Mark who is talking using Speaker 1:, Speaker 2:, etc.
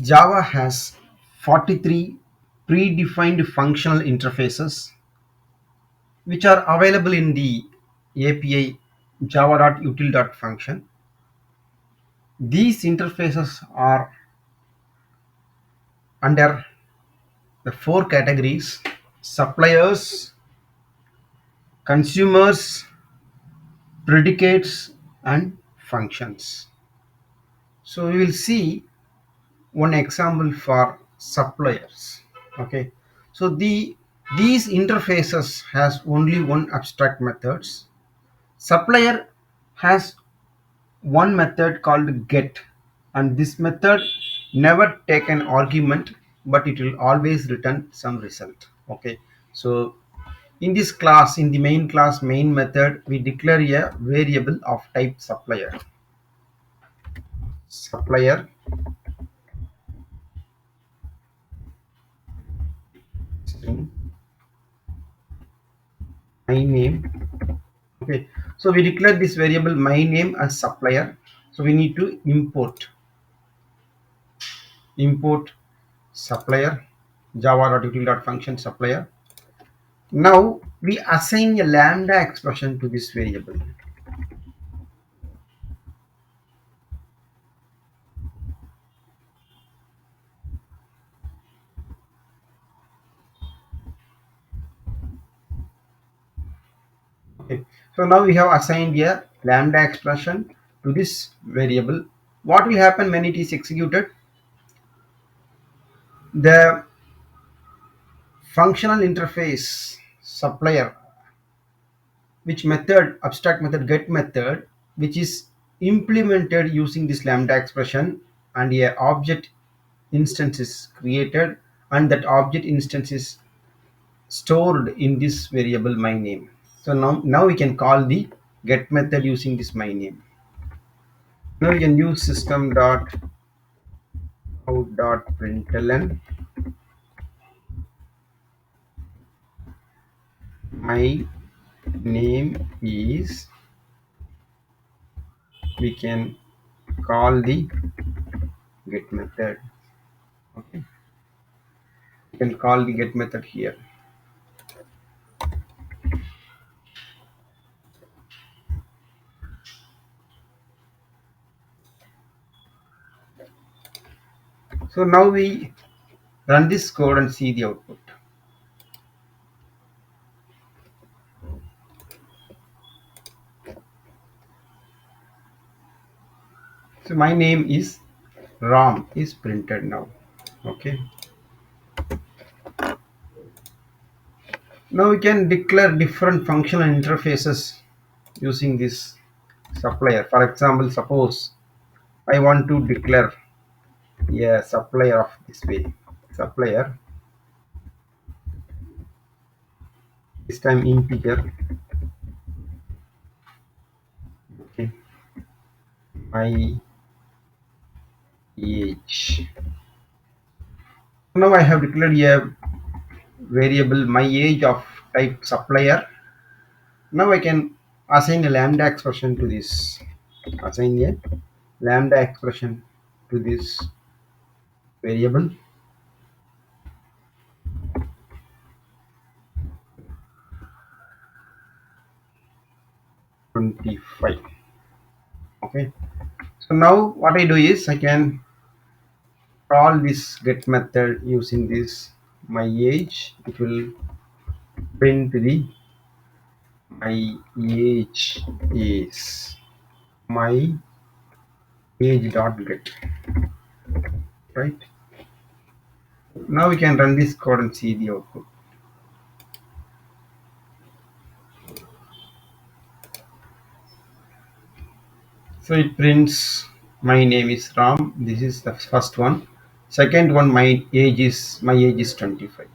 Speaker 1: Java has 43 predefined functional interfaces which are available in the API java.util.function. These interfaces are under the four categories: suppliers, consumers, predicates, and functions. So we will see one example for suppliers. Okay, so these interfaces has only one abstract methods. Supplier has one method called get, and this method never take an argument, but it will always return some result. Okay, so in this class, in the main class main method, we declare a variable of type supplier string my name. Okay, so we declare this variable my name as supplier. So we need to import supplier java.util.function supplier. Now we assign a lambda expression to this variable. Okay, so now we have assigned a lambda expression to this variable. What will happen when it is executed? The functional interface supplier, which method, abstract method get method, which is implemented using this lambda expression, and a object instance is created, and that object instance is stored in this variable my name. So now we can call the get method using this my name. Now we can use system dot out dot println my name is, we can call the get method. Okay, you can call the get method here. So now we run this code and see the output. So my name is Ram is printed now. Okay, now we can declare different functional interfaces using this supplier. For example, suppose I want to declare a supplier of this way. Supplier, this time integer. Okay, my age. Now I have declared a variable my age of type supplier. Now I can assign a lambda expression to this. Assign a lambda expression to this variable. 25. Okay, so now what I do is I can call this get method using this my age. It will print the my age is my age dot get, right? Now we can run this code and see the output. So it prints my name is Ram. This is the first one. Second one, my age is 25.